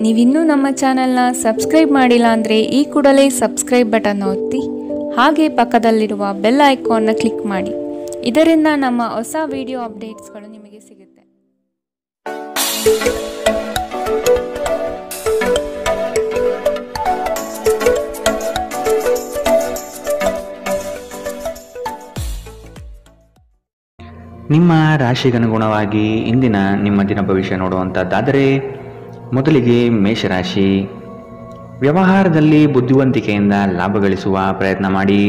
ನೀವಿನ್ನೂ ನಮ್ಮ ಚಾನೆಲ್ನ ಸಬ್ಸ್ಕ್ರೈಬ್ ಮಾಡಿಲ್ಲ ಅಂದರೆ ಈ ಕೂಡಲೇ ಸಬ್ಸ್ಕ್ರೈಬ್ ಬಟನ್ ಒತ್ತಿ ಹಾಗೆ ಪಕ್ಕದಲ್ಲಿರುವ ಬೆಲ್ ಐಕಾನ್ನ ಕ್ಲಿಕ್ ಮಾಡಿ. ಇದರಿಂದ ನಮ್ಮ ಹೊಸ ವಿಡಿಯೋ ಅಪ್ಡೇಟ್ಸ್ಗಳು ನಿಮಗೆ ಸಿಗುತ್ತೆ. ನಿಮ್ಮ ರಾಶಿಗನುಗುಣವಾಗಿ ಇಂದಿನ ನಿಮ್ಮ ದಿನ ಭವಿಷ್ಯ ನೋಡುವಂಥದ್ದಾದರೆ, ಮೊದಲಿಗೆ ಮೇಷರಾಶಿ. ವ್ಯವಹಾರದಲ್ಲಿ ಬುದ್ಧಿವಂತಿಕೆಯಿಂದ ಲಾಭ ಗಳಿಸುವ ಪ್ರಯತ್ನ ಮಾಡಿ.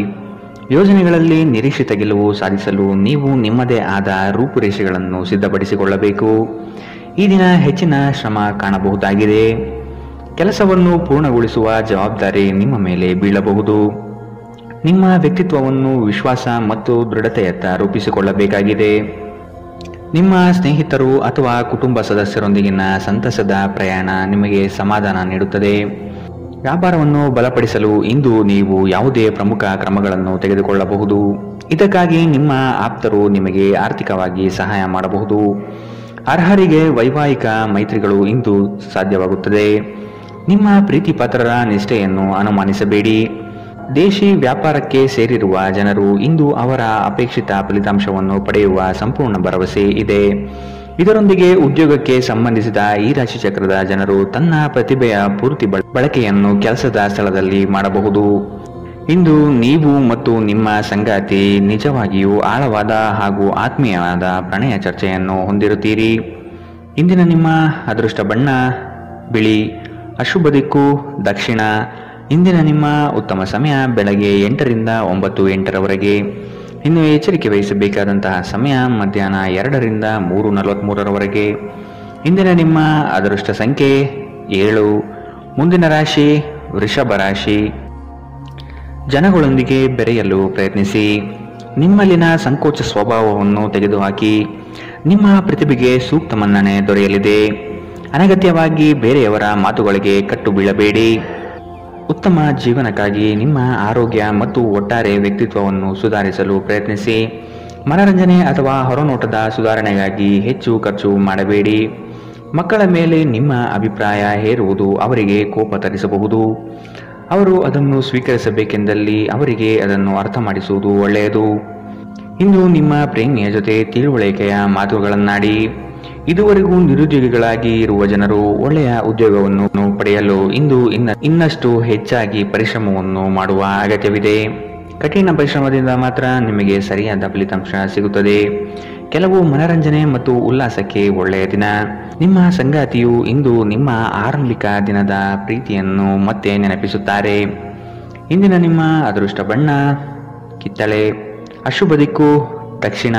ಯೋಜನೆಗಳಲ್ಲಿ ನಿರೀಕ್ಷಿತ ಗೆಲುವು ಸಾಧಿಸಲು ನೀವು ನಿಮ್ಮದೇ ಆದ ರೂಪುರೇಷೆಗಳನ್ನು ಸಿದ್ಧಪಡಿಸಿಕೊಳ್ಳಬೇಕು. ಈ ದಿನ ಹೆಚ್ಚಿನ ಶ್ರಮ ಕಾಣಬಹುದಾಗಿದೆ. ಕೆಲಸವನ್ನು ಪೂರ್ಣಗೊಳಿಸುವ ಜವಾಬ್ದಾರಿ ನಿಮ್ಮ ಮೇಲೆ ಬೀಳಬಹುದು. ನಿಮ್ಮ ವ್ಯಕ್ತಿತ್ವವನ್ನು ವಿಶ್ವಾಸ ಮತ್ತು ದೃಢತೆಯತ್ತ ರೂಪಿಸಿಕೊಳ್ಳಬೇಕಾಗಿದೆ. ನಿಮ್ಮ ಸ್ನೇಹಿತರು ಅಥವಾ ಕುಟುಂಬ ಸದಸ್ಯರೊಂದಿಗಿನ ಸಂತಸದ ಪ್ರಯಾಣ ನಿಮಗೆ ಸಮಾಧಾನ ನೀಡುತ್ತದೆ. ವ್ಯಾಪಾರವನ್ನು ಬಲಪಡಿಸಲು ಇಂದು ನೀವು ಯಾವುದೇ ಪ್ರಮುಖ ಕ್ರಮಗಳನ್ನು ತೆಗೆದುಕೊಳ್ಳಬಹುದು. ಇದಕ್ಕಾಗಿ ನಿಮ್ಮ ಆಪ್ತರು ನಿಮಗೆ ಆರ್ಥಿಕವಾಗಿ ಸಹಾಯ ಮಾಡಬಹುದು. ಅರ್ಹರಿಗೆ ವೈವಾಹಿಕ ಮೈತ್ರಿಗಳು ಇಂದು ಸಾಧ್ಯವಾಗುತ್ತದೆ. ನಿಮ್ಮ ಪ್ರೀತಿ ಪಾತ್ರರ ನಿಷ್ಠೆಯನ್ನು ಅನುಮಾನಿಸಬೇಡಿ. ದೇಶಿ ವ್ಯಾಪಾರಕ್ಕೆ ಸೇರಿರುವ ಜನರು ಇಂದು ಅವರ ಅಪೇಕ್ಷಿತ ಫಲಿತಾಂಶವನ್ನು ಪಡೆಯುವ ಸಂಪೂರ್ಣ ಭರವಸೆ ಇದೆ. ಇದರೊಂದಿಗೆ ಉದ್ಯೋಗಕ್ಕೆ ಸಂಬಂಧಿಸಿದ ಈ ರಾಶಿ ಚಕ್ರದ ಜನರು ತನ್ನ ಪ್ರತಿಭೆಯ ಪೂರ್ತಿ ಬಳಕೆಯನ್ನು ಕೆಲಸದ ಸ್ಥಳದಲ್ಲಿ ಮಾಡಬಹುದು. ಇಂದು ನೀವು ಮತ್ತು ನಿಮ್ಮ ಸಂಗಾತಿ ನಿಜವಾಗಿಯೂ ಆಳವಾದ ಹಾಗೂ ಆತ್ಮೀಯವಾದ ಪ್ರಣಯ ಚರ್ಚೆಯನ್ನು ಹೊಂದಿರುತ್ತೀರಿ. ಇಂದಿನ ನಿಮ್ಮ ಅದೃಷ್ಟ ಬಣ್ಣ ಬಿಳಿ, ಅಶುಭ ದಿಕ್ಕು ದಕ್ಷಿಣ. ಇಂದಿನ ನಿಮ್ಮ ಉತ್ತಮ ಸಮಯ ಬೆಳಗ್ಗೆ 8 ರಿಂದ 9:08 ಇನ್ನು ಎಚ್ಚರಿಕೆ ವಹಿಸಬೇಕಾದಂತಹ ಸಮಯ ಮಧ್ಯಾಹ್ನ 2 ರಿಂದ 3:43 ಇಂದಿನ ನಿಮ್ಮ ಅದೃಷ್ಟ ಸಂಖ್ಯೆ 7. ಮುಂದಿನ ರಾಶಿ ವೃಷಭ ರಾಶಿ. ಜನಗಳೊಂದಿಗೆ ಬೆರೆಯಲು ಪ್ರಯತ್ನಿಸಿ. ನಿಮ್ಮಲ್ಲಿನ ಸಂಕೋಚ ಸ್ವಭಾವವನ್ನು ತೆಗೆದುಹಾಕಿ. ನಿಮ್ಮ ಪ್ರತಿಭೆಗೆ ಸೂಕ್ತ ಮನ್ನಣೆ ದೊರೆಯಲಿದೆ. ಅನಗತ್ಯವಾಗಿ ಬೇರೆಯವರ ಮಾತುಗಳಿಗೆ ಕಟ್ಟು ಬೀಳಬೇಡಿ. ಉತ್ತಮ ಜೀವನಕ್ಕಾಗಿ ನಿಮ್ಮ ಆರೋಗ್ಯ ಮತ್ತು ಒಟ್ಟಾರೆ ವ್ಯಕ್ತಿತ್ವವನ್ನು ಸುಧಾರಿಸಲು ಪ್ರಯತ್ನಿಸಿ. ಮನರಂಜನೆ ಅಥವಾ ಹೊರನೋಟದ ಸುಧಾರಣೆಗಾಗಿ ಹೆಚ್ಚು ಖರ್ಚು ಮಾಡಬೇಡಿ. ಮಕ್ಕಳ ಮೇಲೆ ನಿಮ್ಮ ಅಭಿಪ್ರಾಯ ಹೇರುವುದು ಅವರಿಗೆ ಕೋಪ ತರಿಸಬಹುದು. ಅವರು ಅದನ್ನು ಸ್ವೀಕರಿಸಬೇಕೆಂದಲ್ಲಿ ಅವರಿಗೆ ಅದನ್ನು ಅರ್ಥ ಮಾಡಿಸುವುದು ಒಳ್ಳೆಯದು. ಇಂದು ನಿಮ್ಮ ಪ್ರೇಮಿಯ ಜೊತೆ ತಿಳುವಳಿಕೆಯ ಮಾತುಗಳನ್ನಾಡಿ. ಇದುವರೆಗೂ ನಿರುದ್ಯೋಗಿಗಳಾಗಿ ಇರುವ ಜನರು ಒಳ್ಳೆಯ ಉದ್ಯೋಗವನ್ನು ಪಡೆಯಲು ಇಂದು ಇನ್ನಷ್ಟು ಹೆಚ್ಚಾಗಿ ಪರಿಶ್ರಮವನ್ನು ಮಾಡುವ ಅಗತ್ಯವಿದೆ. ಕಠಿಣ ಪರಿಶ್ರಮದಿಂದ ಮಾತ್ರ ನಿಮಗೆ ಸರಿಯಾದ ಫಲಿತಾಂಶ ಸಿಗುತ್ತದೆ. ಕೆಲವು ಮನರಂಜನೆ ಮತ್ತು ಉಲ್ಲಾಸಕ್ಕೆ ಒಳ್ಳೆಯ ದಿನ. ನಿಮ್ಮ ಸಂಗಾತಿಯು ಇಂದು ನಿಮ್ಮ ಆರಂಭಿಕ ದಿನದ ಪ್ರೀತಿಯನ್ನು ಮತ್ತೆ ನೆನಪಿಸುತ್ತಾರೆ. ಇಂದಿನ ನಿಮ್ಮ ಅದೃಷ್ಟ ಬಣ್ಣ ಕಿತ್ತಳೆ, ಅಶುಭ ದಿಕ್ಕು ದಕ್ಷಿಣ.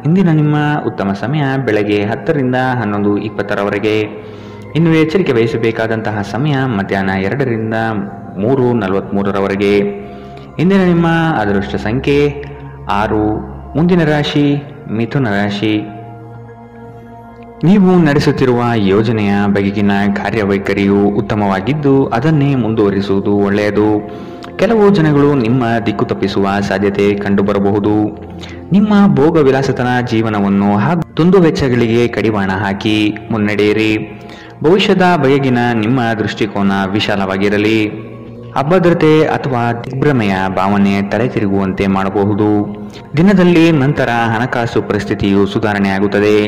ಇಂದಿನ ನಿಮ್ಮ ಉತ್ತಮ ಸಮಯ ಬೆಳಗ್ಗೆ 10 ರಿಂದ 11:20 ಇನ್ನು ಎಚ್ಚರಿಕೆ ವಹಿಸಬೇಕಾದಂತಹ ಸಮಯ ಮಧ್ಯಾಹ್ನ 2 ರಿಂದ 3:43 ಇಂದಿನ ನಿಮ್ಮ ಅದೃಷ್ಟ ಸಂಖ್ಯೆ 6. ಮುಂದಿನ ರಾಶಿ ಮಿಥುನ ರಾಶಿ. ನೀವು ನಡೆಸುತ್ತಿರುವ ಯೋಜನೆಯ ಬಗೆಗಿನ ಕಾರ್ಯವೈಖರಿಯು ಉತ್ತಮವಾಗಿದ್ದು ಅದನ್ನೇ ಮುಂದುವರಿಸುವುದು ಒಳ್ಳೆಯದು. ಕೆಲವು ಜನಗಳು ನಿಮ್ಮ ದಿಕ್ಕು ತಪ್ಪಿಸುವ ಸಾಧ್ಯತೆ ಕಂಡುಬರಬಹುದು. ನಿಮ್ಮ ಭೋಗ ವಿಲಾಸತನ ಜೀವನವನ್ನು ಹಾಗೂ ದುಂದುವೆಚ್ಚಗಳಿಗೆ ಕಡಿವಾಣ ಹಾಕಿ ಮುನ್ನಡೆಯಿರಿ. ಭವಿಷ್ಯದ ಬಗೆಗಿನ ನಿಮ್ಮ ದೃಷ್ಟಿಕೋನ ವಿಶಾಲವಾಗಿರಲಿ. ಅಭದ್ರತೆ ಅಥವಾ ದಿಗ್ಭ್ರಮೆಯ ಭಾವನೆ ತಲೆ ತಿರುಗುವಂತೆ ಮಾಡಬಹುದು. ದಿನದಲ್ಲಿ ನಂತರ ಹಣಕಾಸು ಪರಿಸ್ಥಿತಿಯು ಸುಧಾರಣೆಯಾಗುತ್ತದೆ.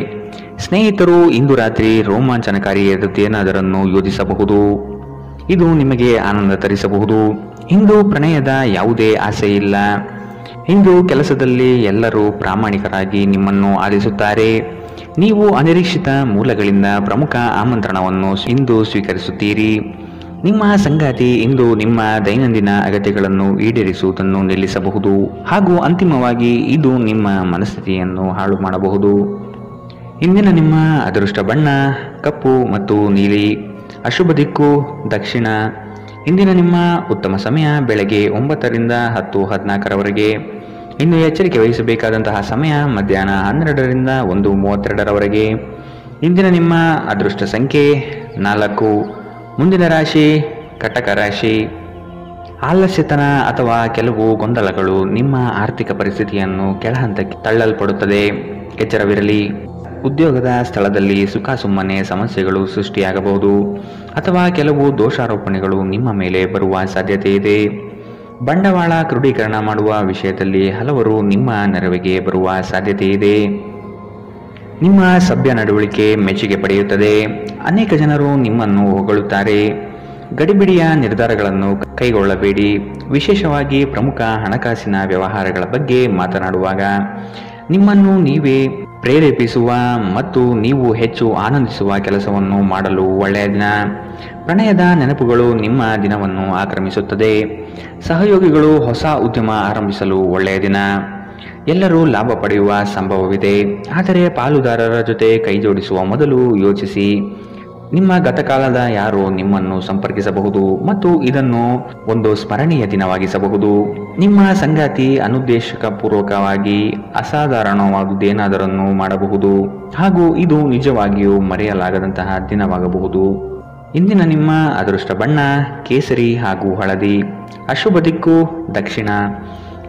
ಸ್ನೇಹಿತರು ಇಂದು ರಾತ್ರಿ ರೋಮಾಂಚನಕಾರಿ ಏನಾದರನ್ನು ಯೋಜಿಸಬಹುದು. ಇದು ನಿಮಗೆ ಆನಂದ ತರಿಸಬಹುದು. ಇಂದು ಪ್ರಣಯದ ಯಾವುದೇ ಆಸೆ ಇಲ್ಲ. ಇಂದು ಕೆಲಸದಲ್ಲಿ ಎಲ್ಲರೂ ಪ್ರಾಮಾಣಿಕರಾಗಿ ನಿಮ್ಮನ್ನು ಆಲಿಸುತ್ತಾರೆ. ನೀವು ಅನಿರೀಕ್ಷಿತ ಮೂಲಗಳಿಂದ ಪ್ರಮುಖ ಆಮಂತ್ರಣವನ್ನು ಇಂದು ಸ್ವೀಕರಿಸುತ್ತೀರಿ. ನಿಮ್ಮ ಸಂಗಾತಿ ಇಂದು ನಿಮ್ಮ ದೈನಂದಿನ ಅಗತ್ಯಗಳನ್ನು ಈಡೇರಿಸುವುದನ್ನು ನಿಲ್ಲಿಸಬಹುದು ಹಾಗೂ ಅಂತಿಮವಾಗಿ ಇದು ನಿಮ್ಮ ಮನಸ್ಥಿತಿಯನ್ನು ಹಾಳು ಮಾಡಬಹುದು. ಇಂದಿನ ನಿಮ್ಮ ಅದೃಷ್ಟ ಬಣ್ಣ ಕಪ್ಪು ಮತ್ತು ನೀಲಿ, ಅಶುಭ ದಿಕ್ಕು ದಕ್ಷಿಣ. ಇಂದಿನ ನಿಮ್ಮ ಉತ್ತಮ ಸಮಯ ಬೆಳಗ್ಗೆ 9 ರಿಂದ 10:14 ಇನ್ನು ಎಚ್ಚರಿಕೆ ವಹಿಸಬೇಕಾದಂತಹ ಸಮಯ ಮಧ್ಯಾಹ್ನ 12 ರಿಂದ 1:32 ಇಂದಿನ ನಿಮ್ಮ ಅದೃಷ್ಟ ಸಂಖ್ಯೆ 4. ಮುಂದಿನ ರಾಶಿ ಕಟಕ ರಾಶಿ. ಆಲಸ್ಯತನ ಅಥವಾ ಕೆಲವು ಗೊಂದಲಗಳು ನಿಮ್ಮ ಆರ್ಥಿಕ ಪರಿಸ್ಥಿತಿಯನ್ನು ಕೆಳಹಂತಕ್ಕೆ ತಳ್ಳಲ್ಪಡುತ್ತದೆ. ಎಚ್ಚರವಿರಲಿ. ಉದ್ಯೋಗದ ಸ್ಥಳದಲ್ಲಿ ಸುಮ್ಮನೆ ಸಮಸ್ಯೆಗಳು ಸೃಷ್ಟಿಯಾಗಬಹುದು ಅಥವಾ ಕೆಲವು ದೋಷಾರೋಪಣೆಗಳು ನಿಮ್ಮ ಮೇಲೆ ಬರುವ ಸಾಧ್ಯತೆ ಇದೆ. ಬಂಡವಾಳ ಕ್ರೋಢೀಕರಣ ಮಾಡುವ ವಿಷಯದಲ್ಲಿ ಹಲವರು ನಿಮ್ಮ ನೆರವಿಗೆ ಬರುವ ಸಾಧ್ಯತೆ ಇದೆ. ನಿಮ್ಮ ಸಭ್ಯ ನಡವಳಿಕೆ ಮೆಚ್ಚುಗೆ ಪಡೆಯುತ್ತದೆ. ಅನೇಕ ಜನರು ನಿಮ್ಮನ್ನು ಹೊಗಳುತ್ತಾರೆ. ಗಡಿಬಿಡಿಯ ನಿರ್ಧಾರಗಳನ್ನು ಕೈಗೊಳ್ಳಬೇಡಿ. ವಿಶೇಷವಾಗಿ ಪ್ರಮುಖ ಹಣಕಾಸಿನ ವ್ಯವಹಾರಗಳ ಬಗ್ಗೆ ಮಾತನಾಡುವಾಗ ನಿಮ್ಮನ್ನು ನೀವೇ ಪ್ರೇರೇಪಿಸುವ ಮತ್ತು ನೀವು ಹೆಚ್ಚು ಆನಂದಿಸುವ ಕೆಲಸವನ್ನು ಮಾಡಲು ಒಳ್ಳೆಯ ದಿನ. ಪ್ರಣಯದ ನೆನಪುಗಳು ನಿಮ್ಮ ದಿನವನ್ನು ಆಕ್ರಮಿಸುತ್ತದೆ. ಸಹಯೋಗಿಗಳು ಹೊಸ ಉದ್ಯಮ ಆರಂಭಿಸಲು ಒಳ್ಳೆಯ ದಿನ. ಎಲ್ಲರೂ ಲಾಭ ಪಡೆಯುವ ಸಂಭವವಿದೆ, ಆದರೆ ಪಾಲುದಾರರ ಜೊತೆ ಕೈಜೋಡಿಸುವ ಮೊದಲು ಯೋಚಿಸಿ. ನಿಮ್ಮ ಗತಕಾಲದ ಯಾರೋ ನಿಮ್ಮನ್ನು ಸಂಪರ್ಕಿಸಬಹುದು ಮತ್ತು ಇದನ್ನು ಒಂದು ಸ್ಮರಣೀಯ ದಿನವಾಗಿಸಬಹುದು. ನಿಮ್ಮ ಸಂಗಾತಿ ಅನುದ್ದೇಶಪೂರ್ವಕವಾಗಿ ಅಸಾಧಾರಣವಾದುದೇನಾದರನ್ನು ಮಾಡಬಹುದು ಹಾಗೂ ಇದು ನಿಜವಾಗಿಯೂ ಮರೆಯಲಾಗದಂತಹ ದಿನವಾಗಬಹುದು. ಇಂದಿನ ನಿಮ್ಮ ಅದೃಷ್ಟ ಬಣ್ಣ ಕೇಸರಿ ಹಾಗೂ ಹಳದಿ. ಅಶುಭ ದಿಕ್ಕು ದಕ್ಷಿಣ.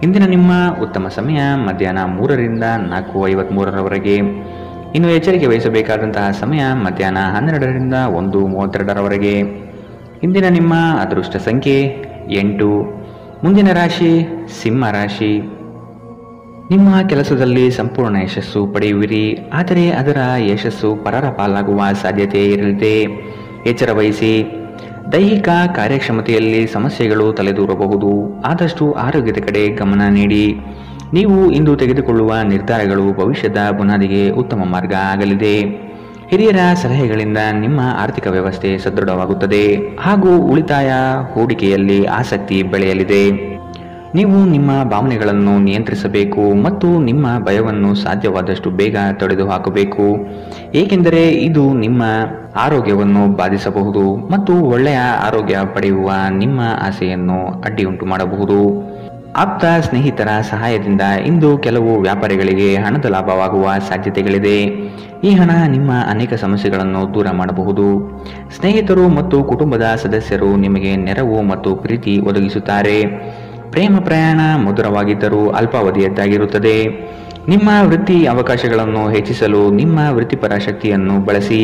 ಇಂದಿನ ನಿಮ್ಮ ಉತ್ತಮ ಸಮಯ ಮಧ್ಯಾಹ್ನ 3ರಿಂದ 4:53ರವರೆಗೆ. ಇನ್ನು ಎಚ್ಚರಿಕೆ ವಹಿಸಬೇಕಾದಂತಹ ಸಮಯ ಮಧ್ಯಾಹ್ನ 12ರಿಂದ 1:32ರವರೆಗೆ. ಇಂದಿನ ನಿಮ್ಮ ಅದೃಷ್ಟ ಸಂಖ್ಯೆ 8. ಮುಂದಿನ ರಾಶಿ ಸಿಂಹ ರಾಶಿ. ನಿಮ್ಮ ಕೆಲಸದಲ್ಲಿ ಸಂಪೂರ್ಣ ಯಶಸ್ಸು ಪಡೆಯುವಿರಿ, ಆದರೆ ಅದರ ಯಶಸ್ಸು ಪರರ ಪಾಲಾಗುವ ಸಾಧ್ಯತೆ ಇರಲಿದೆ. ಎಚ್ಚರ ವಹಿಸಿ. ದೈಹಿಕ ಕಾರ್ಯಕ್ಷಮತೆಯಲ್ಲಿ ಸಮಸ್ಯೆಗಳು ತಲೆದೂರಬಹುದು. ಆದಷ್ಟು ಆರೋಗ್ಯದ ಕಡೆ ಗಮನ ನೀಡಿ. ನೀವು ಇಂದು ತೆಗೆದುಕೊಳ್ಳುವ ನಿರ್ಧಾರಗಳು ಭವಿಷ್ಯದ ಬುನಾದಿಗೆ ಉತ್ತಮ ಮಾರ್ಗ ಆಗಲಿದೆ. ಹಿರಿಯರ ಸಲಹೆಗಳಿಂದ ನಿಮ್ಮ ಆರ್ಥಿಕ ವ್ಯವಸ್ಥೆ ಸದೃಢವಾಗುತ್ತದೆ ಹಾಗೂ ಉಳಿತಾಯ ಹೂಡಿಕೆಯಲ್ಲಿ ಆಸಕ್ತಿ ಬೆಳೆಯಲಿದೆ. ನೀವು ನಿಮ್ಮ ಭಾವನೆಗಳನ್ನು ನಿಯಂತ್ರಿಸಬೇಕು ಮತ್ತು ನಿಮ್ಮ ಭಯವನ್ನು ಸಾಧ್ಯವಾದಷ್ಟು ಬೇಗ ತೊಡೆದುಹಾಕಬೇಕು, ಏಕೆಂದರೆ ಇದು ನಿಮ್ಮ ಆರೋಗ್ಯವನ್ನು ಬಾಧಿಸಬಹುದು ಮತ್ತು ಒಳ್ಳೆಯ ಆರೋಗ್ಯ ಪಡೆಯುವ ನಿಮ್ಮ ಆಸೆಯನ್ನು ಅಡ್ಡಿಯುಂಟು ಮಾಡಬಹುದು. ಆಪ್ತ ಸ್ನೇಹಿತರ ಸಹಾಯದಿಂದ ಇಂದು ಕೆಲವು ವ್ಯಾಪಾರಿಗಳಿಗೆ ಹಣದ ಲಾಭವಾಗುವ ಸಾಧ್ಯತೆಗಳಿದೆ. ಈ ಹಣ ನಿಮ್ಮ ಅನೇಕ ಸಮಸ್ಯೆಗಳನ್ನು ದೂರ ಮಾಡಬಹುದು. ಸ್ನೇಹಿತರು ಮತ್ತು ಕುಟುಂಬದ ಸದಸ್ಯರು ನಿಮಗೆ ನೆರವು ಮತ್ತು ಪ್ರೀತಿ ಒದಗಿಸುತ್ತಾರೆ. ಪ್ರೇಮ ಪ್ರಯಾಣ ಮಧುರವಾಗಿದ್ದರೂ ಅಲ್ಪಾವಧಿಯದ್ದಾಗಿರುತ್ತದೆ. ನಿಮ್ಮ ವೃತ್ತಿ ಅವಕಾಶಗಳನ್ನು ಹೆಚ್ಚಿಸಲು ನಿಮ್ಮ ವೃತ್ತಿಪರ ಶಕ್ತಿಯನ್ನು ಬಳಸಿ.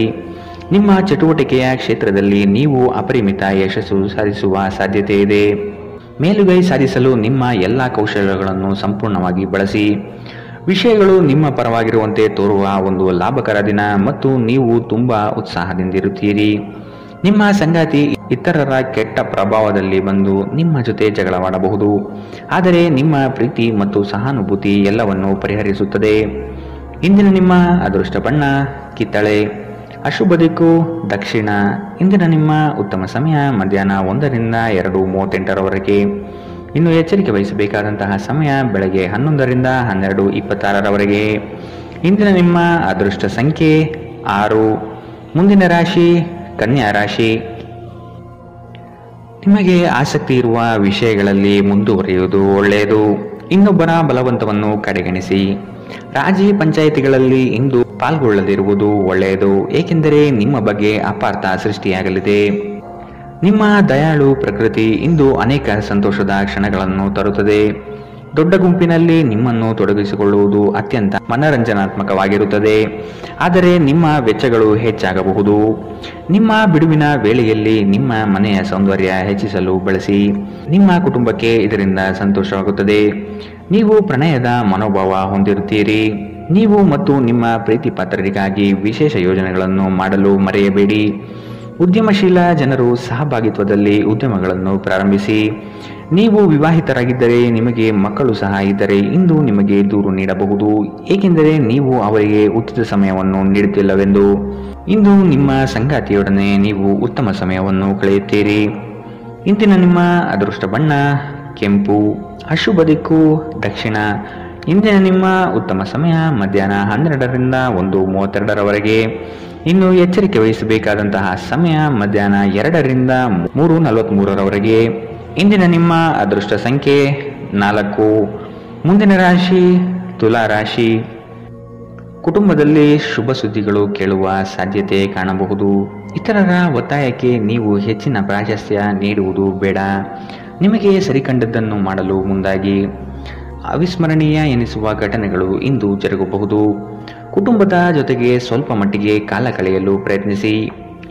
ನಿಮ್ಮ ಚಟುವಟಿಕೆಯ ಕ್ಷೇತ್ರದಲ್ಲಿ ನೀವು ಅಪರಿಮಿತ ಯಶಸ್ಸು ಸಾಧಿಸುವ ಸಾಧ್ಯತೆ ಇದೆ. ಮೇಲುಗೈ ಸಾಧಿಸಲು ನಿಮ್ಮ ಎಲ್ಲ ಕೌಶಲ್ಯಗಳನ್ನು ಸಂಪೂರ್ಣವಾಗಿ ಬಳಸಿ. ವಿಷಯಗಳು ನಿಮ್ಮ ಪರವಾಗಿರುವಂತೆ ತೋರುವ ಒಂದು ಲಾಭಕರ ದಿನ ಮತ್ತು ನೀವು ತುಂಬಾ ಉತ್ಸಾಹದಿಂದಿರುತ್ತೀರಿ. ನಿಮ್ಮ ಸಂಗಾತಿ ಇತರರ ಕೆಟ್ಟ ಪ್ರಭಾವದಲ್ಲಿ ಬಂದು ನಿಮ್ಮ ಜೊತೆ ಜಗಳವಾಡಬಹುದು, ಆದರೆ ನಿಮ್ಮ ಪ್ರೀತಿ ಮತ್ತು ಸಹಾನುಭೂತಿ ಎಲ್ಲವನ್ನು ಪರಿಹರಿಸುತ್ತದೆ. ಇಂದಿನ ನಿಮ್ಮ ಅದೃಷ್ಟ ಬಣ್ಣ ಕಿತ್ತಳೆ. ಅಶುಭ ದಿಕ್ಕು ದಕ್ಷಿಣ. ಇಂದಿನ ನಿಮ್ಮ ಉತ್ತಮ ಸಮಯ ಮಧ್ಯಾಹ್ನ 1ರಿಂದ 2:38ರವರೆಗೆ. ಇನ್ನು ಎಚ್ಚರಿಕೆ ವಹಿಸಬೇಕಾದಂತಹ ಸಮಯ ಬೆಳಗ್ಗೆ 11ರಿಂದ 12:26ರವರೆಗೆ. ಇಂದಿನ ನಿಮ್ಮ ಅದೃಷ್ಟ ಸಂಖ್ಯೆ 6. ಮುಂದಿನ ರಾಶಿ ಕನ್ಯಾ ರಾಶಿ. ನಿಮಗೆ ಆಸಕ್ತಿ ಇರುವ ವಿಷಯಗಳಲ್ಲಿ ಮುಂದುವರಿಯುವುದು ಒಳ್ಳೆಯದು. ಇನ್ನೊಬ್ಬರ ಬಲವಂತವನ್ನು ಕಡೆಗಣಿಸಿ. ರಾಜಿ ಪಂಚಾಯಿತಿಗಳಲ್ಲಿ ಇಂದು ಪಾಲ್ಗೊಳ್ಳದಿರುವುದು ಒಳ್ಳೆಯದು, ಏಕೆಂದರೆ ನಿಮ್ಮ ಬಗ್ಗೆ ಅಪಾರ್ಥ ಸೃಷ್ಟಿಯಾಗಲಿದೆ. ನಿಮ್ಮ ದಯಾಳು ಪ್ರಕೃತಿ ಇಂದು ಅನೇಕ ಸಂತೋಷದ ಕ್ಷಣಗಳನ್ನು ತರುತ್ತದೆ. ದೊಡ್ಡ ಗುಂಪಿನಲ್ಲಿ ನಿಮ್ಮನ್ನು ತೊಡಗಿಸಿಕೊಳ್ಳುವುದು ಅತ್ಯಂತ ಮನರಂಜನಾತ್ಮಕವಾಗಿರುತ್ತದೆ, ಆದರೆ ನಿಮ್ಮ ವೆಚ್ಚಗಳು ಹೆಚ್ಚಾಗಬಹುದು. ನಿಮ್ಮ ಬಿಡುವಿನ ವೇಳೆಯಲ್ಲಿ ನಿಮ್ಮ ಮನೆಯ ಸೌಂದರ್ಯ ಹೆಚ್ಚಿಸಲು ಬಳಸಿ. ನಿಮ್ಮ ಕುಟುಂಬಕ್ಕೆ ಇದರಿಂದ ಸಂತೋಷವಾಗುತ್ತದೆ. ನೀವು ಪ್ರಣಯದ ಮನೋಭಾವ ಹೊಂದಿರುತ್ತೀರಿ. ನೀವು ಮತ್ತು ನಿಮ್ಮ ಪ್ರೀತಿ ಪಾತ್ರರಿಗಾಗಿ ವಿಶೇಷ ಯೋಜನೆಗಳನ್ನು ಮಾಡಲು ಮರೆಯಬೇಡಿ. ಉದ್ಯಮಶೀಲ ಜನರು ಸಹಭಾಗಿತ್ವದಲ್ಲಿ ಉದ್ಯಮಗಳನ್ನು ಪ್ರಾರಂಭಿಸಿ. ನೀವು ವಿವಾಹಿತರಾಗಿದ್ದರೆ ನಿಮಗೆ ಮಕ್ಕಳು ಸಹ ಇದ್ದರೆ ಇಂದು ನಿಮಗೆ ದೂರು ನೀಡಬಹುದು, ಏಕೆಂದರೆ ನೀವು ಅವರಿಗೆ ಉಚಿತ ಸಮಯವನ್ನು ನೀಡುತ್ತಿಲ್ಲವೆಂದು. ಇಂದು ನಿಮ್ಮ ಸಂಗಾತಿಯೊಡನೆ ನೀವು ಉತ್ತಮ ಸಮಯವನ್ನು ಕಳೆಯುತ್ತೀರಿ. ಇಂದಿನ ನಿಮ್ಮ ಅದೃಷ್ಟ ಬಣ್ಣ ಕೆಂಪು. ಅಶುಭ ದಿಕ್ಕು ದಕ್ಷಿಣ. ಇಂದಿನ ನಿಮ್ಮ ಉತ್ತಮ ಸಮಯ ಮಧ್ಯಾಹ್ನ 12ರಿಂದ 1:32ರವರೆಗೆ. ಇನ್ನು ಎಚ್ಚರಿಕೆ ವಹಿಸಬೇಕಾದಂತಹ ಸಮಯ ಮಧ್ಯಾಹ್ನ 2ರಿಂದ 3:43ರವರೆಗೆ. ಇಂದಿನ ನಿಮ್ಮ ಅದೃಷ್ಟ ಸಂಖ್ಯೆ 4. ಮುಂದಿನ ರಾಶಿ ತುಲಾ ರಾಶಿ. ಕುಟುಂಬದಲ್ಲಿ ಶುಭ ಸುದ್ದಿಗಳು ಕೇಳುವ ಸಾಧ್ಯತೆ ಕಾಣಬಹುದು. ಇತರರ ಒತ್ತಾಯಕ್ಕೆ ನೀವು ಹೆಚ್ಚಿನ ಪ್ರಾಶಸ್ತ್ಯ ನೀಡುವುದು ಬೇಡ. ನಿಮಗೆ ಸರಿಕಂಡದ್ದನ್ನು ಮಾಡಲು ಮುಂದಾಗಿ. ಅವಿಸ್ಮರಣೀಯ ಎನಿಸುವ ಘಟನೆಗಳು ಇಂದು ಜರುಗಬಹುದು. ಕುಟುಂಬದ ಜೊತೆಗೆ ಸ್ವಲ್ಪ ಮಟ್ಟಿಗೆ ಕಾಲ ಕಳೆಯಲು ಪ್ರಯತ್ನಿಸಿ.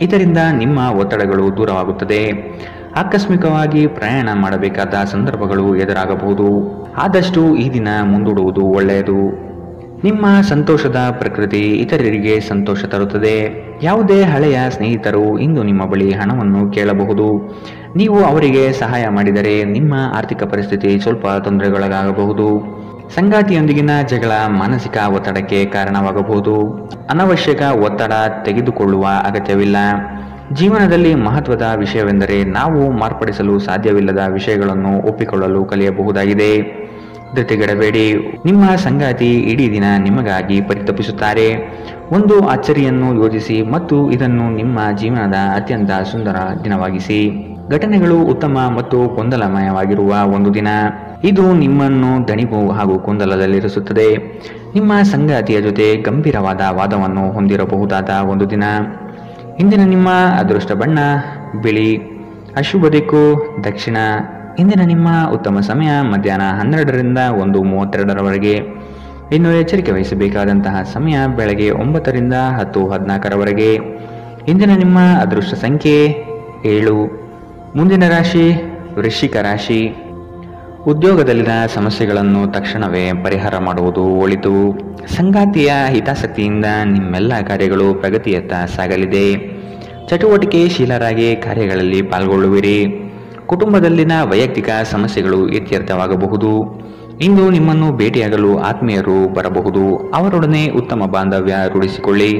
ಇದರಿಂದ ನಿಮ್ಮ ಒತ್ತಡಗಳು ದೂರವಾಗುತ್ತದೆ. ಆಕಸ್ಮಿಕವಾಗಿ ಪ್ರಯಾಣ ಮಾಡಬೇಕಾದ ಸಂದರ್ಭಗಳು ಎದುರಾಗಬಹುದು. ಆದಷ್ಟು ಈ ದಿನ ಮುಂದೂಡುವುದು ಒಳ್ಳೆಯದು. ನಿಮ್ಮ ಸಂತೋಷದ ಪ್ರಕೃತಿ ಇತರರಿಗೆ ಸಂತೋಷ ತರುತ್ತದೆ. ಯಾವುದೇ ಹಳೆಯ ಸ್ನೇಹಿತರು ಇಂದು ನಿಮ್ಮ ಬಳಿ ಹಣವನ್ನು ಕೇಳಬಹುದು. ನೀವು ಅವರಿಗೆ ಸಹಾಯ ಮಾಡಿದರೆ ನಿಮ್ಮ ಆರ್ಥಿಕ ಪರಿಸ್ಥಿತಿ ಸ್ವಲ್ಪ ತೊಂದರೆಗೊಳಗಾಗಬಹುದು. ಸಂಗಾತಿಯೊಂದಿಗಿನ ಜಗಳ ಮಾನಸಿಕ ಒತ್ತಡಕ್ಕೆ ಕಾರಣವಾಗಬಹುದು. ಅನವಶ್ಯಕ ಒತ್ತಡ ತೆಗೆದುಕೊಳ್ಳುವ ಅಗತ್ಯವಿಲ್ಲ. ಜೀವನದಲ್ಲಿ ಮಹತ್ವದ ವಿಷಯವೆಂದರೆ ನಾವು ಮಾರ್ಪಡಿಸಲು ಸಾಧ್ಯವಿಲ್ಲದ ವಿಷಯಗಳನ್ನು ಒಪ್ಪಿಕೊಳ್ಳಲು ಕಲಿಯಬಹುದಾಗಿದೆ. ಧೃತಿಗೆಡಬೇಡಿ. ನಿಮ್ಮ ಸಂಗಾತಿ ಇಡೀ ದಿನ ನಿಮಗಾಗಿ ಪರಿತಪಿಸುತ್ತಾರೆ. ಒಂದು ಅಚ್ಚರಿಯನ್ನು ಯೋಜಿಸಿ ಮತ್ತು ಇದನ್ನು ನಿಮ್ಮ ಜೀವನದ ಅತ್ಯಂತ ಸುಂದರ ದಿನವಾಗಿಸಿ. ಘಟನೆಗಳು ಉತ್ತಮ ಮತ್ತು ಗೊಂದಲಮಯವಾಗಿರುವ ಒಂದು ದಿನ. ಇದು ನಿಮ್ಮನ್ನು ದಣಿವು ಹಾಗೂ ಗೊಂದಲದಲ್ಲಿರಿಸುತ್ತದೆ. ನಿಮ್ಮ ಸಂಗಾತಿಯ ಜೊತೆ ಗಂಭೀರವಾದ ವಾದವನ್ನು ಹೊಂದಿರಬಹುದಾದ ಒಂದು ದಿನ. ಇಂದಿನ ನಿಮ್ಮ ಅದೃಷ್ಟ ಬಣ್ಣ ಬಿಳಿ. ಅಶುಭ ದಿಕ್ಕು ದಕ್ಷಿಣ. ಇಂದಿನ ನಿಮ್ಮ ಉತ್ತಮ ಸಮಯ ಮಧ್ಯಾಹ್ನ 12ರಿಂದ 1:32ರವರೆಗೆ. ಇನ್ನು ಎಚ್ಚರಿಕೆ ವಹಿಸಬೇಕಾದಂತಹ ಸಮಯ ಬೆಳಗ್ಗೆ 9ರಿಂದ 10:14ರವರೆಗೆ. ಇಂದಿನ ನಿಮ್ಮ ಅದೃಷ್ಟ ಸಂಖ್ಯೆ 7. ಮುಂದಿನ ರಾಶಿ ವೃಶ್ಚಿಕ ರಾಶಿ. ಉದ್ಯೋಗದಲ್ಲಿನ ಸಮಸ್ಯೆಗಳನ್ನು ತಕ್ಷಣವೇ ಪರಿಹಾರ ಮಾಡುವುದು ಒಳಿತು. ಸಂಗಾತಿಯ ಹಿತಾಸಕ್ತಿಯಿಂದ ನಿಮ್ಮೆಲ್ಲ ಕಾರ್ಯಗಳು ಪ್ರಗತಿಯತ್ತ ಸಾಗಲಿದೆ. ಚಟುವಟಿಕೆಶೀಲರಾಗಿ ಕಾರ್ಯಗಳಲ್ಲಿ ಪಾಲ್ಗೊಳ್ಳುವಿರಿ. ಕುಟುಂಬದಲ್ಲಿನ ವೈಯಕ್ತಿಕ ಸಮಸ್ಯೆಗಳು ಇತ್ಯರ್ಥವಾಗಬಹುದು. ಇಂದು ನಿಮ್ಮನ್ನು ಭೇಟಿಯಾಗಲು ಆತ್ಮೀಯರು ಬರಬಹುದು. ಅವರೊಡನೆ ಉತ್ತಮ ಬಾಂಧವ್ಯ ರೂಢಿಸಿಕೊಳ್ಳಿ.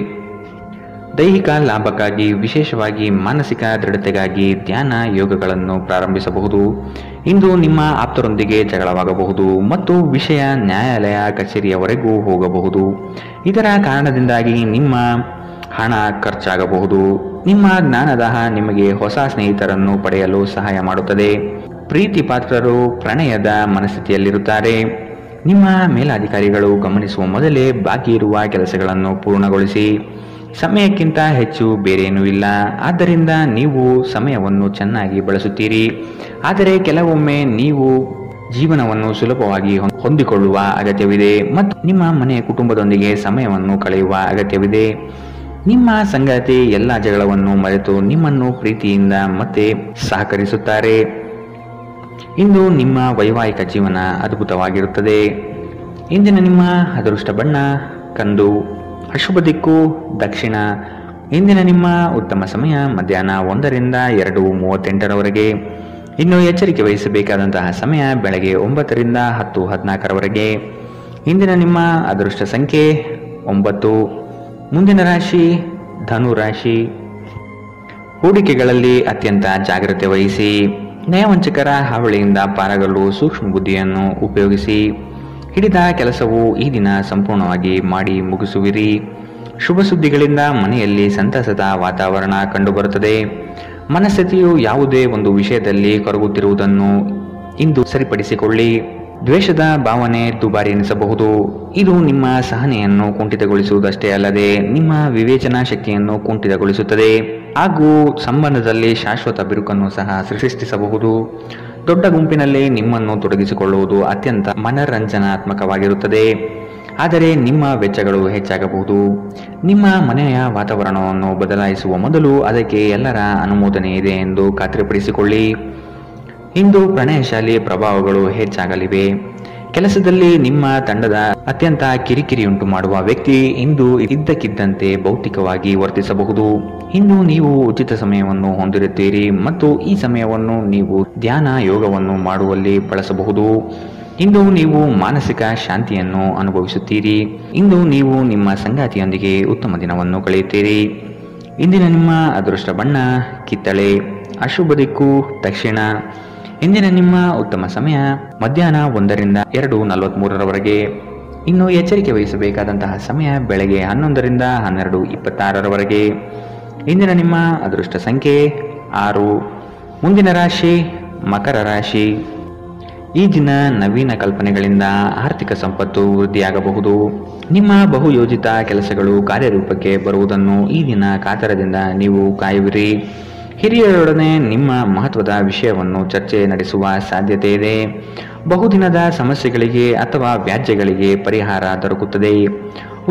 ದೈಹಿಕ ಲಾಭಕ್ಕಾಗಿ ವಿಶೇಷವಾಗಿ ಮಾನಸಿಕ ದೃಢತೆಗಾಗಿ ಧ್ಯಾನ ಯೋಗಗಳನ್ನು ಪ್ರಾರಂಭಿಸಬಹುದು. ಇಂದು ನಿಮ್ಮ ಆಪ್ತರೊಂದಿಗೆ ಜಗಳವಾಗಬಹುದು ಮತ್ತು ವಿಷಯ ನ್ಯಾಯಾಲಯ ಕಚೇರಿಯವರೆಗೂ ಹೋಗಬಹುದು. ಇದರ ಕಾರಣದಿಂದಾಗಿ ನಿಮ್ಮ ಹಣ ಖರ್ಚಾಗಬಹುದು. ನಿಮ್ಮ ಜ್ಞಾನದಾಹ ನಿಮಗೆ ಹೊಸ ಸ್ನೇಹಿತರನ್ನು ಪಡೆಯಲು ಸಹಾಯ ಮಾಡುತ್ತದೆ. ಪ್ರೀತಿ ಪಾತ್ರರು ಪ್ರಣಯದ ಮನಸ್ಥಿತಿಯಲ್ಲಿರುತ್ತಾರೆ. ನಿಮ್ಮ ಮೇಲಾಧಿಕಾರಿಗಳು ಗಮನಿಸುವ ಮೊದಲೇ ಬಾಕಿ ಇರುವ ಕೆಲಸಗಳನ್ನು ಪೂರ್ಣಗೊಳಿಸಿ. ಸಮಯಕ್ಕಿಂತ ಹೆಚ್ಚು ಬೇರೇನೂ ಇಲ್ಲ. ಆದ್ದರಿಂದ ನೀವು ಸಮಯವನ್ನು ಚೆನ್ನಾಗಿ ಬಳಸುತ್ತೀರಿ. ಆದರೆ ಕೆಲವೊಮ್ಮೆ ನೀವು ಜೀವನವನ್ನು ಸುಲಭವಾಗಿ ಹೊಂದಿಕೊಳ್ಳುವ ಅಗತ್ಯವಿದೆ ಮತ್ತು ನಿಮ್ಮ ಮನೆಯ ಕುಟುಂಬದೊಂದಿಗೆ ಸಮಯವನ್ನು ಕಳೆಯುವ ಅಗತ್ಯವಿದೆ. ನಿಮ್ಮ ಸಂಗಾತಿ ಎಲ್ಲ ಜಗಳವನ್ನು ಮರೆತು ನಿಮ್ಮನ್ನು ಪ್ರೀತಿಯಿಂದ ಮತ್ತೆ ಸಹಕರಿಸುತ್ತಾರೆ. ಇಂದು ನಿಮ್ಮ ವೈವಾಹಿಕ ಜೀವನ ಅದ್ಭುತವಾಗಿರುತ್ತದೆ. ಇಂದಿನ ನಿಮ್ಮ ಅದೃಷ್ಟ ಬಣ್ಣ ಕಂದು. ಅಶುಭ ದಿಕ್ಕು ದಕ್ಷಿಣ. ಇಂದಿನ ನಿಮ್ಮ ಉತ್ತಮ ಸಮಯ ಮಧ್ಯಾಹ್ನ 1ರಿಂದ 2:38ರವರೆಗೆ. ಇನ್ನು ಎಚ್ಚರಿಕೆ ವಹಿಸಬೇಕಾದಂತಹ ಸಮಯ ಬೆಳಗ್ಗೆ 9ರಿಂದ 10:14ರವರೆಗೆ. ಇಂದಿನ ನಿಮ್ಮ ಅದೃಷ್ಟ ಸಂಖ್ಯೆ 9. ಮುಂದಿನ ರಾಶಿ ಧನು ರಾಶಿ. ಹೂಡಿಕೆಗಳಲ್ಲಿ ಅತ್ಯಂತ ಜಾಗ್ರತೆ ವಹಿಸಿ. ನಯವಂಚಕರ ಹಾವಳಿಯಿಂದ ಪಾರಾಗಲು ಸೂಕ್ಷ್ಮ ಬುದ್ಧಿಯನ್ನು ಉಪಯೋಗಿಸಿ. ಹಿಡಿದ ಕೆಲಸವು ಈ ದಿನ ಸಂಪೂರ್ಣವಾಗಿ ಮಾಡಿ ಮುಗಿಸುವಿರಿ. ಶುಭ ಸುದ್ದಿಗಳಿಂದ ಮನೆಯಲ್ಲಿ ಸಂತಸದ ವಾತಾವರಣ ಕಂಡುಬರುತ್ತದೆ. ಮನಸ್ಥಿತಿಯು ಯಾವುದೇ ಒಂದು ವಿಷಯದಲ್ಲಿ ಕೊರಗುತ್ತಿರುವುದನ್ನು ಇಂದು ಸರಿಪಡಿಸಿಕೊಳ್ಳಿ. ದ್ವೇಷದ ಭಾವನೆ ದುಬಾರಿ ಎನಿಸಬಹುದು. ಇದು ನಿಮ್ಮ ಸಹನೆಯನ್ನು ಕುಂಠಿತಗೊಳಿಸುವುದಷ್ಟೇ ಅಲ್ಲದೆ ನಿಮ್ಮ ವಿವೇಚನಾ ಶಕ್ತಿಯನ್ನು ಕುಂಠಿತಗೊಳಿಸುತ್ತದೆ ಹಾಗೂ ಸಂಬಂಧದಲ್ಲಿ ಶಾಶ್ವತ ಬಿರುಕನ್ನು ಸಹ ಸೃಷ್ಟಿಸಬಹುದು. ದೊಡ್ಡ ಗುಂಪಿನಲ್ಲಿ ನಿಮ್ಮನ್ನು ತೊಡಗಿಸಿಕೊಳ್ಳುವುದು ಅತ್ಯಂತ ಮನರಂಜನಾತ್ಮಕವಾಗಿರುತ್ತದೆ. ಆದರೆ ನಿಮ್ಮ ವೆಚ್ಚಗಳು ಹೆಚ್ಚಾಗಬಹುದು. ನಿಮ್ಮ ಮನೆಯ ವಾತಾವರಣವನ್ನು ಬದಲಾಯಿಸುವ ಮೊದಲು ಅದಕ್ಕೆ ಎಲ್ಲರ ಅನುಮೋದನೆ ಇದೆ ಎಂದು ಖಾತ್ರಿಪಡಿಸಿಕೊಳ್ಳಿ. ಇಂದು ಪ್ರಣಯಶಾಲಿ ಪ್ರಭಾವಗಳು ಹೆಚ್ಚಾಗಲಿವೆ. ಕೆಲಸದಲ್ಲಿ ನಿಮ್ಮ ತಂಡದ ಅತ್ಯಂತ ಕಿರಿಕಿರಿಯುಂಟು ಮಾಡುವ ವ್ಯಕ್ತಿ ಇಂದು ಇದ್ದಕ್ಕಿದ್ದಂತೆ ಭೌತಿಕವಾಗಿ ವರ್ತಿಸಬಹುದು. ಇಂದು ನೀವು ಉಚಿತ ಸಮಯವನ್ನು ಹೊಂದಿರುತ್ತೀರಿ ಮತ್ತು ಈ ಸಮಯವನ್ನು ನೀವು ಧ್ಯಾನ ಯೋಗವನ್ನು ಮಾಡುವಲ್ಲಿ ಬಳಸಬಹುದು. ಇಂದು ನೀವು ಮಾನಸಿಕ ಶಾಂತಿಯನ್ನು ಅನುಭವಿಸುತ್ತೀರಿ. ಇಂದು ನೀವು ನಿಮ್ಮ ಸಂಗಾತಿಯೊಂದಿಗೆ ಉತ್ತಮ ದಿನವನ್ನು ಕಳೆಯುತ್ತೀರಿ. ಇಂದಿನ ನಿಮ್ಮ ಅದೃಷ್ಟ ಬಣ್ಣ ಕಿತ್ತಳೆ. ಅಶುಭ ದಿಕ್ಕು ದಕ್ಷಿಣ. ಇಂದಿನ ನಿಮ್ಮ ಉತ್ತಮ ಸಮಯ ಮಧ್ಯಾಹ್ನ 1ರಿಂದ 2:43ರವರೆಗೆ. ಇನ್ನು ಎಚ್ಚರಿಕೆ ವಹಿಸಬೇಕಾದಂತಹ ಸಮಯ ಬೆಳಗ್ಗೆ 11ರಿಂದ 12:26ರವರೆಗೆ. ಇಂದಿನ ನಿಮ್ಮ ಅದೃಷ್ಟ ಸಂಖ್ಯೆ 6. ಮುಂದಿನ ರಾಶಿ ಮಕರ ರಾಶಿ. ಈ ದಿನ ನವೀನ ಕಲ್ಪನೆಗಳಿಂದ ಆರ್ಥಿಕ ಸಂಪತ್ತು ವೃದ್ಧಿಯಾಗಬಹುದು. ನಿಮ್ಮ ಬಹುಯೋಜಿತ ಕೆಲಸಗಳು ಕಾರ್ಯರೂಪಕ್ಕೆ ಬರುವುದನ್ನು ಈ ದಿನ ಕಾತರದಿಂದ ನೀವು ಕಾಯುವಿರಿ. ಹಿರಿಯರೊಡನೆ ನಿಮ್ಮ ಮಹತ್ವದ ವಿಷಯವನ್ನು ಚರ್ಚೆ ನಡೆಸುವ ಸಾಧ್ಯತೆ ಇದೆ. ಬಹುದಿನದ ಸಮಸ್ಯೆಗಳಿಗೆ ಅಥವಾ ವ್ಯಾಜ್ಯಗಳಿಗೆ ಪರಿಹಾರ ದೊರಕುತ್ತದೆ.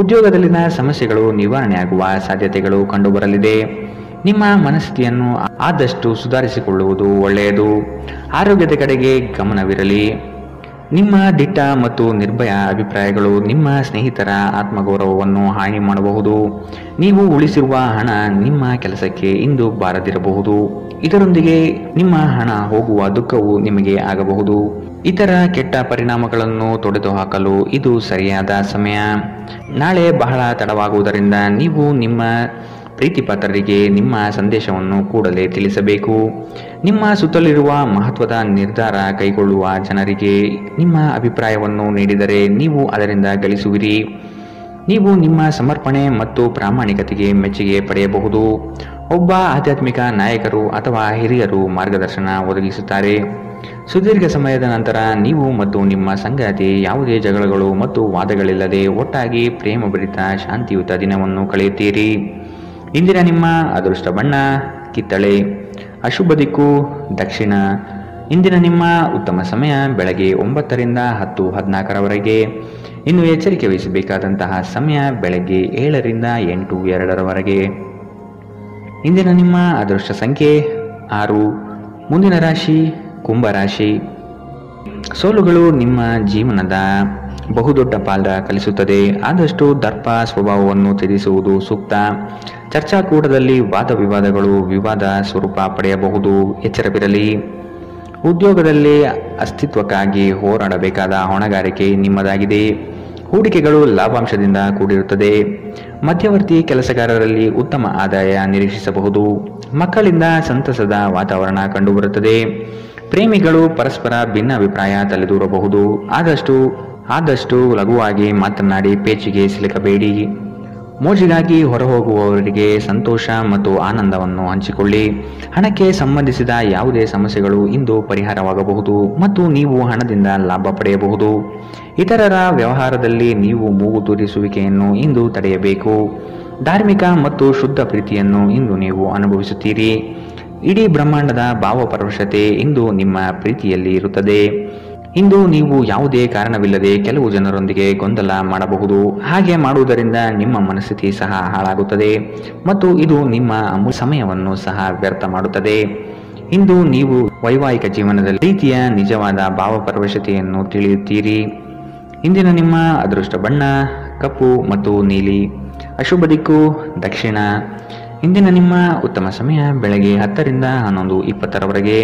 ಉದ್ಯೋಗದಲ್ಲಿನ ಸಮಸ್ಯೆಗಳು ನಿವಾರಣೆಯಾಗುವ ಸಾಧ್ಯತೆಗಳು ಕಂಡುಬರಲಿದೆ. ನಿಮ್ಮ ಮನಸ್ಥಿತಿಯನ್ನು ಆದಷ್ಟು ಸುಧಾರಿಸಿಕೊಳ್ಳುವುದು ಒಳ್ಳೆಯದು. ಆರೋಗ್ಯದ ಕಡೆಗೆ ಗಮನವಿರಲಿ. ನಿಮ್ಮ ದಿಟ್ಟ ಮತ್ತು ನಿರ್ಭಯ ಅಭಿಪ್ರಾಯಗಳು ನಿಮ್ಮ ಸ್ನೇಹಿತರ ಆತ್ಮಗೌರವವನ್ನು ಹಾನಿ ಮಾಡಬಹುದು. ನೀವು ಉಳಿಸಿರುವ ಹಣ ನಿಮ್ಮ ಕೆಲಸಕ್ಕೆ ಇಂದು ಬಾರದಿರಬಹುದು. ಇದರೊಂದಿಗೆ ನಿಮ್ಮ ಹಣ ಹೋಗುವ ದುಃಖವು ನಿಮಗೆ ಆಗಬಹುದು. ಇತರ ಕೆಟ್ಟ ಪರಿಣಾಮಗಳನ್ನು ತೊಡೆದುಹಾಕಲು ಇದು ಸರಿಯಾದ ಸಮಯ. ನಾಳೆ ಬಹಳ ತಡವಾಗುವುದರಿಂದ ನೀವು ನಿಮ್ಮ ಪ್ರೀತಿಪಾತ್ರರಿಗೆ ನಿಮ್ಮ ಸಂದೇಶವನ್ನು ಕೂಡಲೇ ತಿಳಿಸಬೇಕು. ನಿಮ್ಮ ಸುತ್ತಲಿರುವ ಮಹತ್ವದ ನಿರ್ಧಾರ ಕೈಗೊಳ್ಳುವ ಜನರಿಗೆ ನಿಮ್ಮ ಅಭಿಪ್ರಾಯವನ್ನು ನೀಡಿದರೆ ನೀವು ಅದರಿಂದ ಗಳಿಸುವಿರಿ. ನೀವು ನಿಮ್ಮ ಸಮರ್ಪಣೆ ಮತ್ತು ಪ್ರಾಮಾಣಿಕತೆಗೆ ಮೆಚ್ಚುಗೆ ಪಡೆಯಬಹುದು. ಒಬ್ಬ ಆಧ್ಯಾತ್ಮಿಕ ನಾಯಕರು ಅಥವಾ ಹಿರಿಯರು ಮಾರ್ಗದರ್ಶನ ಒದಗಿಸುತ್ತಾರೆ. ಸುದೀರ್ಘ ಸಮಯದ ನಂತರ ನೀವು ಮತ್ತು ನಿಮ್ಮ ಸಂಗಾತಿ ಯಾವುದೇ ಜಗಳಗಳು ಮತ್ತು ವಾದಗಳಿಲ್ಲದೆ ಒಟ್ಟಾಗಿ ಪ್ರೇಮಭರಿತ ಶಾಂತಿಯುತ ದಿನವನ್ನು ಕಳೆಯುತ್ತೀರಿ. ಇಂದಿನ ನಿಮ್ಮ ಅದೃಷ್ಟ ಬಣ್ಣ ಕಿತ್ತಳೆ. ಅಶುಭ ದಿಕ್ಕು ದಕ್ಷಿಣ. ಇಂದಿನ ನಿಮ್ಮ ಉತ್ತಮ ಸಮಯ ಬೆಳಗ್ಗೆ 9 ರಿಂದ 10:14 ಇನ್ನು ಎಚ್ಚರಿಕೆ ವಹಿಸಬೇಕಾದಂತಹ ಸಮಯ ಬೆಳಗ್ಗೆ 7 ರಿಂದ 8:02 ಇಂದಿನ ನಿಮ್ಮ ಅದೃಷ್ಟ ಸಂಖ್ಯೆ 6. ಮುಂದಿನ ರಾಶಿ ಕುಂಭರಾಶಿ. ಸೋಲುಗಳು ನಿಮ್ಮ ಜೀವನದ ಬಹುದೊಡ್ಡ ಪಾತ್ರ ಕಲಿಸುತ್ತದೆ. ಆದಷ್ಟು ದರ್ಪ ಸ್ವಭಾವವನ್ನು ತ್ಯಜಿಸುವುದು ಸೂಕ್ತ. ಚರ್ಚಾಕೂಟದಲ್ಲಿ ವಾದ ವಿವಾದಗಳು ವಿವಾದ ಸ್ವರೂಪ ಪಡೆಯಬಹುದು. ಎಚ್ಚರವಿರಲಿ. ಉದ್ಯೋಗದಲ್ಲಿ ಅಸ್ತಿತ್ವಕ್ಕಾಗಿ ಹೋರಾಡಬೇಕಾದ ಹೊಣೆಗಾರಿಕೆ ನಿಮ್ಮದಾಗಿದೆ. ಹೂಡಿಕೆಗಳು ಲಾಭಾಂಶದಿಂದ ಕೂಡಿರುತ್ತದೆ. ಮಧ್ಯವರ್ತಿ ಕೆಲಸಗಾರರಲ್ಲಿ ಉತ್ತಮ ಆದಾಯ ನಿರೀಕ್ಷಿಸಬಹುದು. ಮಕ್ಕಳಿಂದ ಸಂತಸದ ವಾತಾವರಣ ಕಂಡುಬರುತ್ತದೆ. ಪ್ರೇಮಿಗಳು ಪರಸ್ಪರ ಭಿನ್ನಾಭಿಪ್ರಾಯ ತಲೆದೂರಬಹುದು. ಆದಷ್ಟು ಲಘುವಾಗಿ ಮಾತನಾಡಿ ಪೇಚಿಗೆ ಸಿಲುಕಬೇಡಿ. ಮೋಜಿಗಾಗಿ ಹೊರಹೋಗುವವರಿಗೆ ಸಂತೋಷ ಮತ್ತು ಆನಂದವನ್ನು ಹಂಚಿಕೊಳ್ಳಿ. ಹಣಕ್ಕೆ ಸಂಬಂಧಿಸಿದ ಯಾವುದೇ ಸಮಸ್ಯೆಗಳು ಇಂದು ಪರಿಹಾರವಾಗಬಹುದು ಮತ್ತು ನೀವು ಹಣದಿಂದ ಲಾಭ ಪಡೆಯಬಹುದು. ಇತರರ ವ್ಯವಹಾರದಲ್ಲಿ ನೀವು ಮೂಗು ತೂರಿಸುವಿಕೆಯನ್ನು ಇಂದು ತಡೆಯಬೇಕು. ಧಾರ್ಮಿಕ ಮತ್ತು ಶುದ್ಧ ಪ್ರೀತಿಯನ್ನು ಇಂದು ನೀವು ಅನುಭವಿಸುತ್ತೀರಿ. ಇಡೀ ಬ್ರಹ್ಮಾಂಡದ ಭಾವಪರವಶತೆ ಇಂದು ನಿಮ್ಮ ಪ್ರೀತಿಯಲ್ಲಿ ಇರುತ್ತದೆ. ಇಂದು ನೀವು ಯಾವುದೇ ಕಾರಣವಿಲ್ಲದೆ ಕೆಲವು ಜನರೊಂದಿಗೆ ಗೊಂದಲ ಮಾಡಬಹುದು. ಹಾಗೆ ಮಾಡುವುದರಿಂದ ನಿಮ್ಮ ಮನಸ್ಥಿತಿ ಸಹ ಹಾಳಾಗುತ್ತದೆ ಮತ್ತು ಇದು ನಿಮ್ಮ ಅಮೂಲ್ಯ ಸಮಯವನ್ನು ಸಹ ವ್ಯರ್ಥ ಮಾಡುತ್ತದೆ. ಇಂದು ನೀವು ವೈವಾಹಿಕ ಜೀವನದಲ್ಲಿ ಪ್ರೀತಿಯ ನಿಜವಾದ ಭಾವಪರವಶತೆಯನ್ನು ತಿಳಿಯುತ್ತೀರಿ. ಇಂದಿನ ನಿಮ್ಮ ಅದೃಷ್ಟ ಬಣ್ಣ ಕಪ್ಪು ಮತ್ತು ನೀಲಿ. ಅಶುಭ ದಿಕ್ಕು ದಕ್ಷಿಣ. ಇಂದಿನ ನಿಮ್ಮ ಉತ್ತಮ ಸಮಯ ಬೆಳಗ್ಗೆ 10 ರಿಂದ 11:20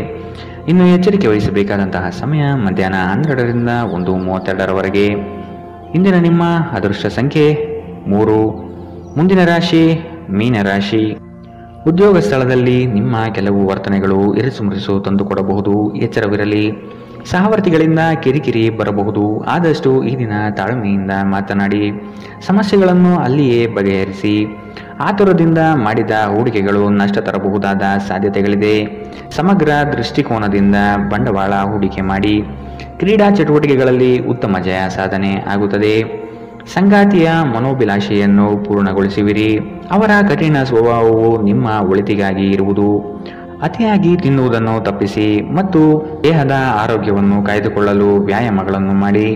ಇನ್ನು ಎಚ್ಚರಿಕೆ ವಹಿಸಬೇಕಾದಂತಹ ಸಮಯ ಮಧ್ಯಾಹ್ನ 12 ರಿಂದ 1:32 ಇಂದಿನ ನಿಮ್ಮ ಅದೃಷ್ಟ ಸಂಖ್ಯೆ 3. ಮುಂದಿನ ರಾಶಿ ಮೀನರಾಶಿ. ಉದ್ಯೋಗ ಸ್ಥಳದಲ್ಲಿ ನಿಮ್ಮ ಕೆಲವು ವರ್ತನೆಗಳು ಇರಿಸುಮುರಿಸು ತಂದುಕೊಡಬಹುದು. ಎಚ್ಚರವಿರಲಿ. ಸಹವರ್ತಿಗಳಿಂದ ಕಿರಿಕಿರಿ ಬರಬಹುದು. ಆದಷ್ಟು ಈ ದಿನ ತಾಳ್ಮೆಯಿಂದ ಮಾತನಾಡಿ ಸಮಸ್ಯೆಗಳನ್ನು ಅಲ್ಲಿಯೇ ಬಗೆಹರಿಸಿ. ಆತುರದಿಂದ ಮಾಡಿದ ಹೂಡಿಕೆಗಳು ನಷ್ಟ ತರಬಹುದಾದ ಸಾಧ್ಯತೆಗಳಿದೆ. ಸಮಗ್ರ ದೃಷ್ಟಿಕೋನದಿಂದ ಬಂಡವಾಳ ಹೂಡಿಕೆ ಮಾಡಿ. ಕ್ರೀಡಾ ಚಟುವಟಿಕೆಗಳಲ್ಲಿ ಉತ್ತಮ ಜಯ ಸಾಧನೆ ಆಗುತ್ತದೆ. ಸಂಗಾತಿಯ ಮನೋಭಿಲಾಷೆಯನ್ನು ಪೂರ್ಣಗೊಳಿಸುವಿರಿ. ಅವರ ಕಠಿಣ ಸ್ವಭಾವವು ನಿಮ್ಮ ಒಳಿತಿಗಾಗಿ ಇರುವುದು. ಅತಿಯಾಗಿ ತಿನ್ನುವುದನ್ನು ತಪ್ಪಿಸಿ ಮತ್ತು ದೇಹದ ಆರೋಗ್ಯವನ್ನು ಕಾಯ್ದುಕೊಳ್ಳಲು ವ್ಯಾಯಾಮಗಳನ್ನು ಮಾಡಿ.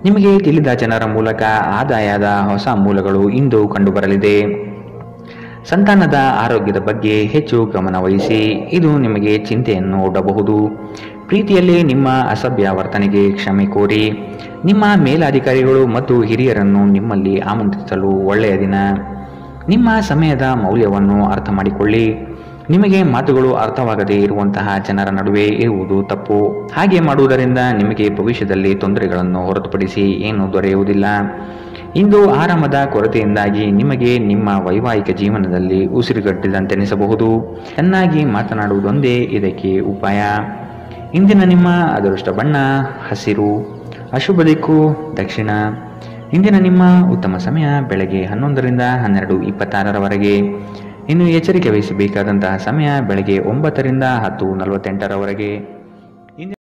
ನಿಮಗೆ ತಿಳಿದ ಜನರ ಮೂಲಕ ಆದಾಯದ ಹೊಸ ಮೂಲಗಳು ಇಂದು ಕಂಡುಬರಲಿದೆ. ಸಂತಾನದ ಆರೋಗ್ಯದ ಬಗ್ಗೆ ಹೆಚ್ಚು ಗಮನ ವಹಿಸಿ. ಇದು ನಿಮಗೆ ಚಿಂತೆಯನ್ನು ಒಡ್ಡಬಹುದು. ಪ್ರೀತಿಯಲ್ಲಿ ನಿಮ್ಮ ಅಸಭ್ಯ ವರ್ತನೆಗೆ ಕ್ಷಮೆ ಕೋರಿ. ನಿಮ್ಮ ಮೇಲಾಧಿಕಾರಿಗಳು ಮತ್ತು ಹಿರಿಯರನ್ನು ನಿಮ್ಮಲ್ಲಿ ಆಮಂತ್ರಿಸಲು ಒಳ್ಳೆಯ ದಿನ. ನಿಮ್ಮ ಸಮಯದ ಮೌಲ್ಯವನ್ನು ಅರ್ಥ ಮಾಡಿಕೊಳ್ಳಿ. ನಿಮಗೆ ಮಾತುಗಳು ಅರ್ಥವಾಗದೇ ಇರುವಂತಹ ಜನರ ನಡುವೆ ಇರುವುದು ತಪ್ಪು. ಹಾಗೆ ಮಾಡುವುದರಿಂದ ನಿಮಗೆ ಭವಿಷ್ಯದಲ್ಲಿ ತೊಂದರೆಗಳನ್ನು ಹೊರತುಪಡಿಸಿ ಏನೂ ದೊರೆಯುವುದಿಲ್ಲ. ಇಂದು ಆರಾಮದ ಕೊರತೆಯಿಂದಾಗಿ ನಿಮಗೆ ನಿಮ್ಮ ವೈವಾಹಿಕ ಜೀವನದಲ್ಲಿ ಉಸಿರುಗಟ್ಟಿದಂತೆನಿಸಬಹುದು. ಚೆನ್ನಾಗಿ ಮಾತನಾಡುವುದೊಂದೇ ಇದಕ್ಕೆ ಉಪಾಯ. ಇಂದಿನ ನಿಮ್ಮ ಅದೃಷ್ಟ ಬಣ್ಣ ಹಸಿರು. ಅಶುಭ ದಿಕ್ಕು ದಕ್ಷಿಣ. ಇಂದಿನ ನಿಮ್ಮ ಉತ್ತಮ ಸಮಯ ಬೆಳಗ್ಗೆ 11 ರಿಂದ 12:26 ಇನ್ನು ಎಚ್ಚರಿಕೆ ವಹಿಸಬೇಕಾದಂತಹ ಸಮಯ ಬೆಳಗ್ಗೆ 9 ರಿಂದ 10:48